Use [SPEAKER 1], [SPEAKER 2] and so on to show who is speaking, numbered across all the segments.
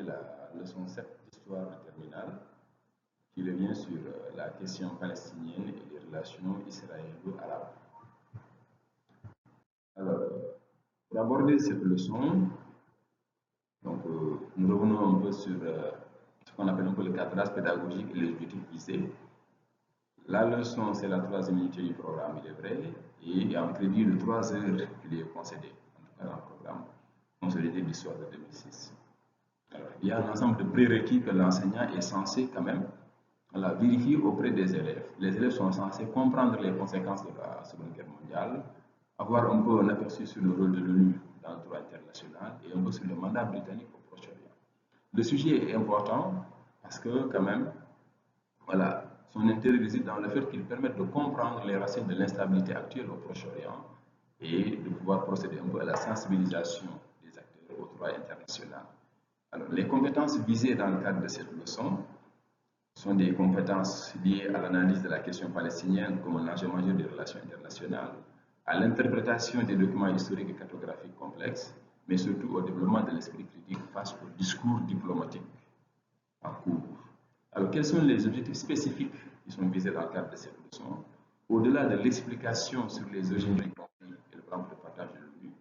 [SPEAKER 1] donner la leçon 7 d'histoire de terminale qui revient sur la question palestinienne et les relations israélo-arabes. Alors, pour aborder cette leçon, donc, nous revenons un peu sur ce qu'on appelle un peu le cadrage pédagogique et les objectifs visés. La leçon, c'est la troisième unité du programme, il est vrai, et il y a un crédit de 3 heures qui lui est concédé, en tout cas dans le programme consolidé d'histoire de 2006. Alors, il y a un ensemble de prérequis que l'enseignant est censé quand même vérifier auprès des élèves. Les élèves sont censés comprendre les conséquences de la Seconde Guerre mondiale, avoir un peu un aperçu sur le rôle de l'ONU dans le droit international et un peu sur le mandat britannique au Proche-Orient. Le sujet est important parce que quand même, voilà, son intérêt réside dans le fait qu'il permette de comprendre les racines de l'instabilité actuelle au Proche-Orient et de pouvoir procéder un peu à la sensibilisation des acteurs au droit international. Alors, les compétences visées dans le cadre de cette leçon sont des compétences liées à l'analyse de la question palestinienne comme un enjeu majeur des relations internationales, à l'interprétation des documents historiques et cartographiques complexes, mais surtout au développement de l'esprit critique face au discours diplomatique en cours. Alors, quels sont les objectifs spécifiques qui sont visés dans le cadre de cette leçon? Au-delà de l'explication sur les origines du conflit et le plan de partage de l'ONU,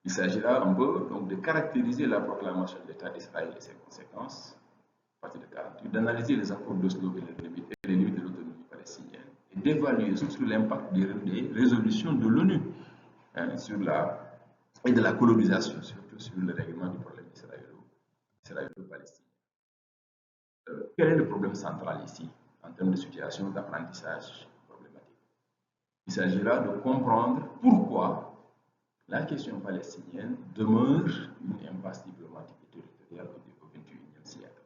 [SPEAKER 1] il s'agira un peu donc, de caractériser la proclamation de l'État d'Israël et ses conséquences, à partir de 1948, d'analyser les accords d'Oslo et les limites de l'autonomie palestinienne, et d'évaluer surtout l'impact des résolutions de l'ONU et de la colonisation, surtout sur le règlement du problème israélo-palestinien. Quel est le problème central ici, en termes de situation d'apprentissage problématique? Il s'agira de comprendre pourquoi la question palestinienne demeure une impasse diplomatique et territoriale au XXIe siècle,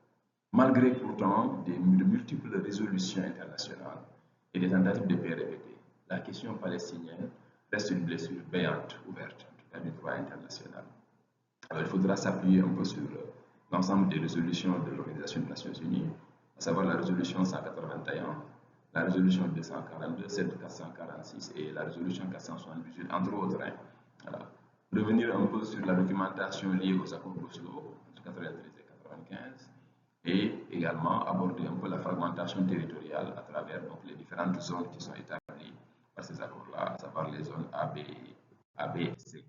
[SPEAKER 1] malgré pourtant de multiples résolutions internationales et des tentatives de paix répétées. La question palestinienne reste une blessure béante, ouverte, en tout cas du droit international. Alors, il faudra s'appuyer un peu sur l'ensemble des résolutions de l'Organisation des Nations Unies, à savoir la résolution 181, la résolution 242, celle 446 et la résolution 478, entre autres. Voilà. Revenir un peu sur la documentation liée aux accords d'Oslo entre 1993 et 1995 et également aborder un peu la fragmentation territoriale à travers donc, les différentes zones qui sont établies par ces accords-là, à savoir les zones A, B et C.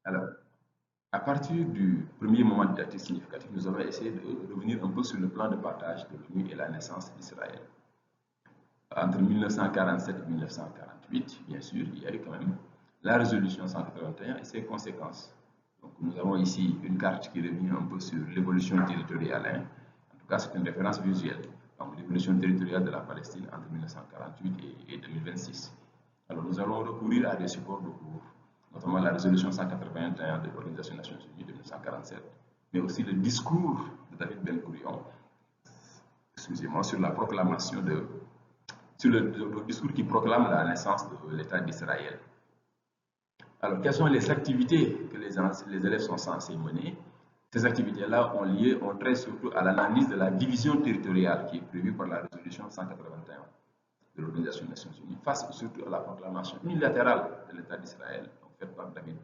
[SPEAKER 1] Alors, à partir du premier moment didactique significatif, nous allons essayer de revenir un peu sur le plan de partage de l'ONU et la naissance d'Israël. Entre 1947 et 1948, bien sûr, il y a eu quand même la résolution 181 et ses conséquences. Donc, nous avons ici une carte qui revient un peu sur l'évolution territoriale. En tout cas, c'est une référence visuelle. Donc, l'évolution territoriale de la Palestine entre 1948 et 2026. Alors, nous allons recourir à des supports de cours, notamment la résolution 181 de l'Organisation des Nations Unies de 1947, mais aussi le discours de David Ben Gourion, excusez-moi, sur la proclamation sur le discours qui proclame la naissance de l'État d'Israël. Alors, quelles sont les activités que les élèves sont censés mener? Ces activités-là ont trait surtout à l'analyse de la division territoriale qui est prévue par la résolution 181 de l'Organisation des Nations Unies, face surtout à la proclamation unilatérale de l'État d'Israël, faite par David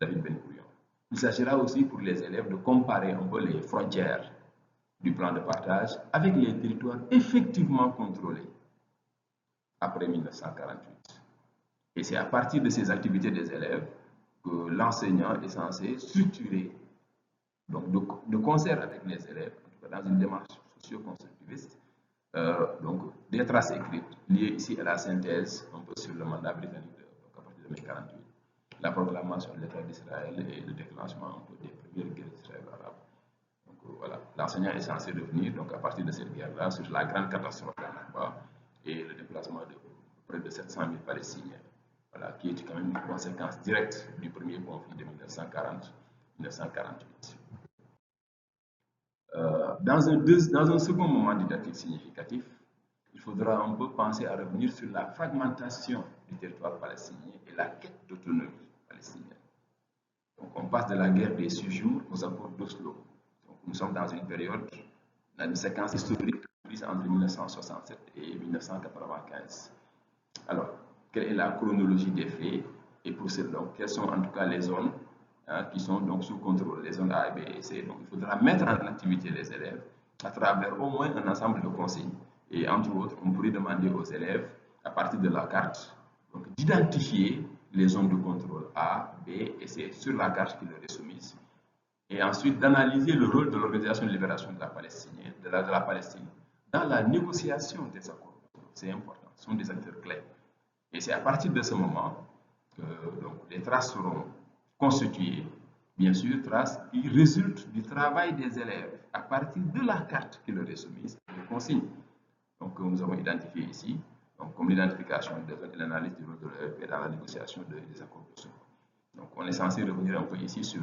[SPEAKER 1] Ben Gourion. Il s'agira aussi pour les élèves de comparer un peu les frontières du plan de partage avec les territoires effectivement contrôlés après 1948. Et c'est à partir de ces activités des élèves que l'enseignant est censé structurer, donc de concert avec les élèves, en tout cas dans une démarche socio-constructiviste, donc des traces écrites liées ici à la synthèse un peu sur le mandat britannique à partir de 1948, la proclamation de l'État d'Israël et le déclenchement un peu des premières guerres israélo-arabes. Donc voilà, l'enseignant est censé revenir donc à partir de cette guerre-là sur la grande catastrophe d'Al-Nakba et le déplacement de près de 700 000 Palestiniens, voilà, qui est quand même une conséquence directe du premier conflit de 1940-1948. Dans un second moment didactique significatif, il faudra un peu penser à revenir sur la fragmentation du territoire palestinien et la quête d'autonomie palestinienne. Donc, on passe de la guerre des 6 jours aux accords d'Oslo. Nous sommes dans une période, dans une séquence historique prise entre 1967 et 1995. Alors, quelle est la chronologie des faits et pour cela, quelles sont en tout cas les zones qui sont donc sous contrôle, les zones A, B et C. Donc, il faudra mettre en activité les élèves à travers au moins un ensemble de consignes. Et entre autres, on pourrait demander aux élèves, à partir de la carte, d'identifier les zones de contrôle A, B et C sur la carte qui leur est soumise. Et ensuite, d'analyser le rôle de l'Organisation de libération de la Palestine, de la Palestine dans la négociation des accords. C'est important, ce sont des acteurs clés. Et c'est à partir de ce moment que les traces seront constituées, bien sûr, traces qui résultent du travail des élèves à partir de la carte qui leur est soumise, des consignes que nous avons identifiées ici, comme l'identification des zones et l'analyse du rôle de l'élève et dans la négociation des accords de secours. Donc, on est censé revenir un peu ici sur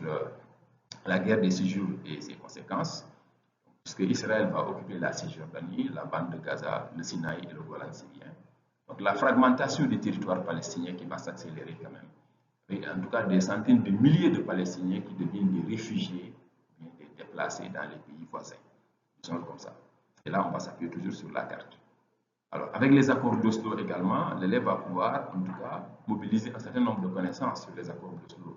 [SPEAKER 1] la guerre des 6 jours et ses conséquences, puisque Israël va occuper la Cisjordanie, la bande de Gaza, le Sinaï et le Golan syrien. Donc la fragmentation du territoire palestinien qui va s'accélérer quand même. Et en tout cas, des centaines de milliers de Palestiniens qui deviennent des réfugiés, des déplacés dans les pays voisins. Disons-le comme ça. Et là, on va s'appuyer toujours sur la carte. Alors, avec les accords d'Oslo également, l'élève va pouvoir, en tout cas, mobiliser un certain nombre de connaissances sur les accords d'Oslo.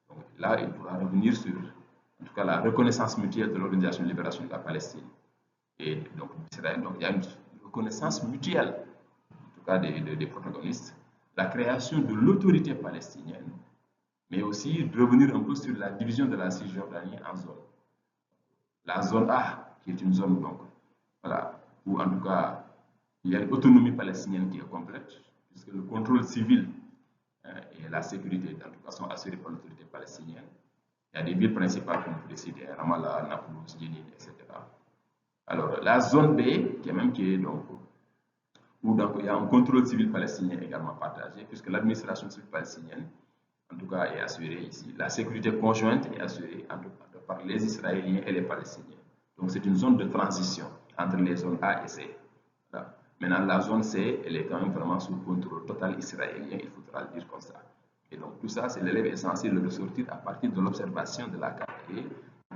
[SPEAKER 1] Donc là, il pourra revenir sur, en tout cas, la reconnaissance mutuelle de l'Organisation de libération de la Palestine et donc d'Israël. Donc, il y a une reconnaissance mutuelle, en tout cas, des protagonistes, la création de l'autorité palestinienne, mais aussi de revenir un peu sur la division de la Cisjordanie en zones. La zone A, qui est une zone, donc, voilà, où en tout cas, il y a une autonomie palestinienne qui est complète, puisque le contrôle civil et la sécurité, en tout cas, sont assurés par l'autorité palestinienne. Il y a des villes principales comme vous pouvez citer, Ramallah, Naplouse, Jenin, etc. Alors, la zone B, qui est donc, où donc, il y a un contrôle civil palestinien également partagé, puisque l'administration civile palestinienne, en tout cas, est assurée ici. La sécurité conjointe est assurée en tout cas, par les Israéliens et les Palestiniens. Donc, c'est une zone de transition entre les zones A et C. Voilà. Maintenant, la zone C, elle est quand même vraiment sous contrôle total israélien, il faudra le dire comme ça. Et donc, tout ça, c'est l'élève essentiel de le ressortir à partir de l'observation de la carte et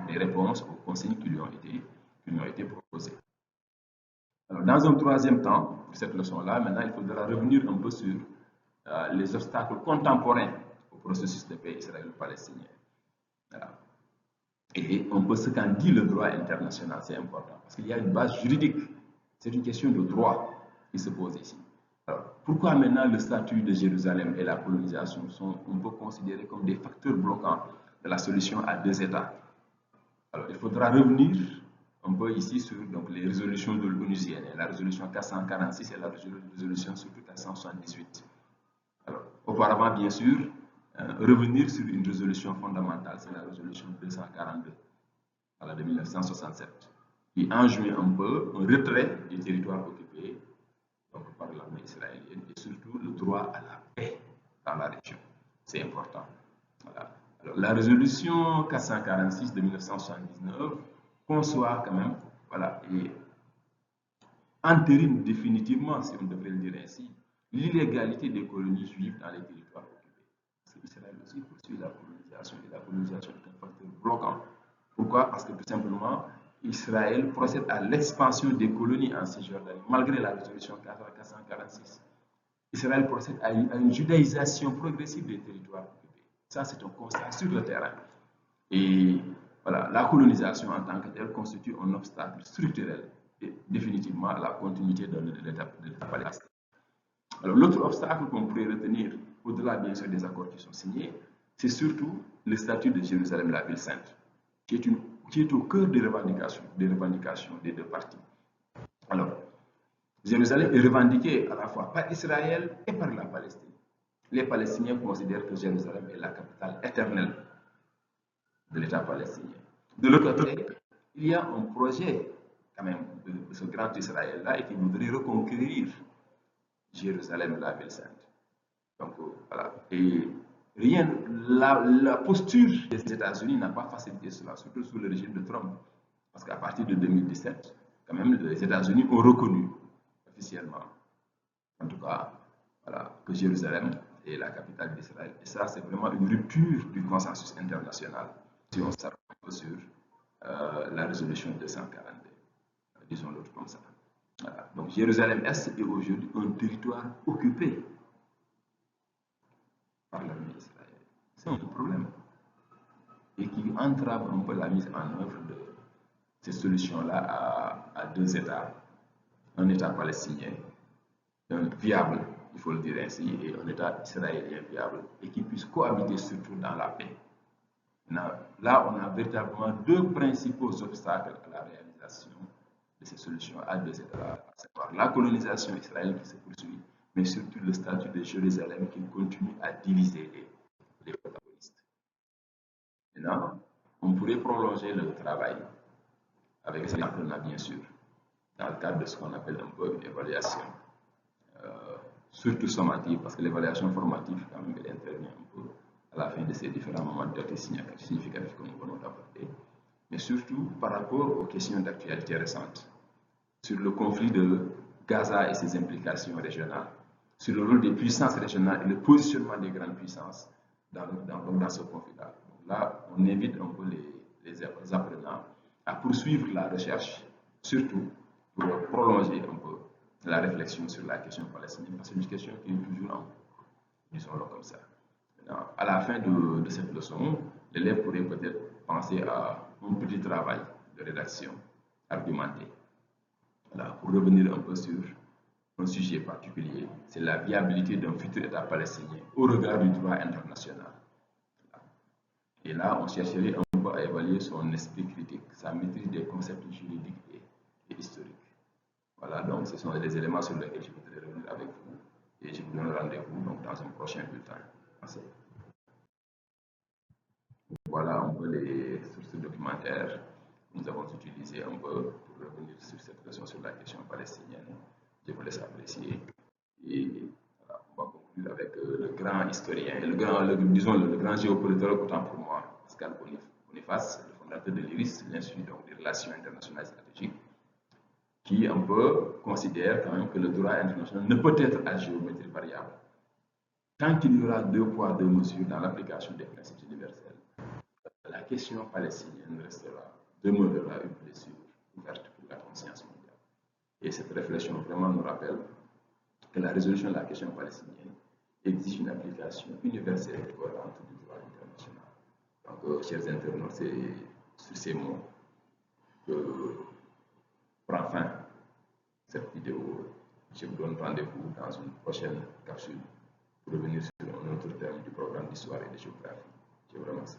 [SPEAKER 1] des réponses aux consignes qui lui ont été proposées. Alors, dans un troisième temps, pour cette leçon-là, maintenant, il faudra revenir un peu sur les obstacles contemporains au processus de paix israélo-palestinien. Voilà. Et un peu ce qu'en dit le droit international, c'est important, parce qu'il y a une base juridique. C'est une question de droit qui se pose ici. Alors, pourquoi maintenant le statut de Jérusalem et la colonisation sont un peu considérés comme des facteurs bloquants de la solution à 2 États? Alors, il faudra revenir un peu ici sur donc, les résolutions de l'ONUCN, la résolution 446 et la résolution surtout 478. Alors, auparavant, bien sûr, revenir sur une résolution fondamentale, c'est la résolution 242 de 1967, qui enjoint un peu un retrait des territoires occupés donc, par l'armée israélienne et surtout le droit à la paix dans la région. C'est important. Voilà. Alors, la résolution 446 de 1979 conçoit quand même, voilà, et entérine définitivement, si on devrait le dire ainsi, l'illégalité des colonies juives dans les territoires occupés. Parce qu'Israël aussi poursuit la colonisation et la colonisation est un facteur bloquant. Pourquoi? Parce que tout simplement, Israël procède à l'expansion des colonies en Cisjordanie, malgré la résolution 446. Israël procède à une judaïsation progressive des territoires occupés. Ça, c'est un constat sur le terrain. Et voilà, la colonisation en tant que telle constitue un obstacle structurel et définitivement à la continuité de l'État palestinien. Alors, l'autre obstacle qu'on pourrait retenir, au-delà bien sûr des accords qui sont signés, c'est surtout le statut de Jérusalem, la ville sainte, qui est au cœur des revendications des deux parties. Alors, Jérusalem est revendiquée à la fois par Israël et par la Palestine. Les Palestiniens considèrent que Jérusalem est la capitale éternelle de l'État palestinien. De l'autre côté, il y a un projet quand même de ce grand Israël-là et qui voudrait reconquérir Jérusalem, la ville sainte. Donc voilà. Et la posture des États-Unis n'a pas facilité cela, surtout sous le régime de Trump. Parce qu'à partir de 2017, quand même, les États-Unis ont reconnu officiellement, en tout cas, voilà, que Jérusalem est la capitale d'Israël. Et ça, c'est vraiment une rupture du consensus international. Si on s'arrête sur la résolution 242, disons-le comme ça. Voilà. Donc Jérusalem-Est est aujourd'hui un territoire occupé par l'armée israélienne. C'est un problème. entrave un peu la mise en œuvre de ces solutions-là à deux États. Un État palestinien viable, il faut le dire ainsi, et un État israélien viable, et qui puisse cohabiter surtout dans la paix. Là, on a véritablement deux principaux obstacles à la réalisation de ces solutions à deux États, à savoir la colonisation israélienne qui se poursuit, mais surtout le statut de Jérusalem qui continue à diviser les protagonistes. Maintenant, on pourrait prolonger le travail avec ces apprenants, bien sûr, dans le cadre de ce qu'on appelle un peu une évaluation, surtout sommative, parce que l'évaluation formative, quand même, elle intervient un peu à la fin de ces différents moments de date significatifs que nous venons d'aborder, mais surtout par rapport aux questions d'actualité récentes, sur le conflit de Gaza et ses implications régionales, sur le rôle des puissances régionales et le positionnement des grandes puissances dans ce conflit-là. Là, on invite un peu les apprenants à poursuivre la recherche, surtout pour prolonger un peu la réflexion sur la question palestinienne, parce que c'est une question qui est toujours en cours, disons-le comme ça. Maintenant, à la fin de cette leçon, l'élève pourrait peut-être penser à un petit travail de rédaction argumenté. Voilà, pour revenir un peu sur un sujet particulier, c'est la viabilité d'un futur État palestinien au regard du droit international. Et là, on chercherait un peu à évaluer son esprit critique, sa maîtrise des concepts juridiques et historiques. Voilà, donc ce sont les éléments sur lesquels je voudrais revenir avec vous. Et je vous donne rendez-vous dans un prochain bulletin. Merci. Voilà un peu les sources documentaires que nous avons utilisées un peu pour revenir sur cette leçon sur la question palestinienne. Je vous laisse apprécier. Et voilà, on va conclure avec le grand historien, le grand géopolitologue autant pour moi, Pascal Boniface, le fondateur de l'IRIS, l'Institut des relations internationales stratégiques, qui un peu considère quand même que le droit international ne peut être à géométrie variable. Tant qu'il y aura deux poids, deux mesures dans l'application des principes universels, la question palestinienne demeurera une blessure ouverte pour la conscience mondiale. Et cette réflexion vraiment nous rappelle que la résolution de la question palestinienne exige une application universelle et cohérente du droit international. Donc, chers internautes, c'est sur ces mots que prend fin cette vidéo. Je vous donne rendez-vous dans une prochaine capsule pour revenir sur un autre thème du programme d'histoire et de géographie. Je vous remercie.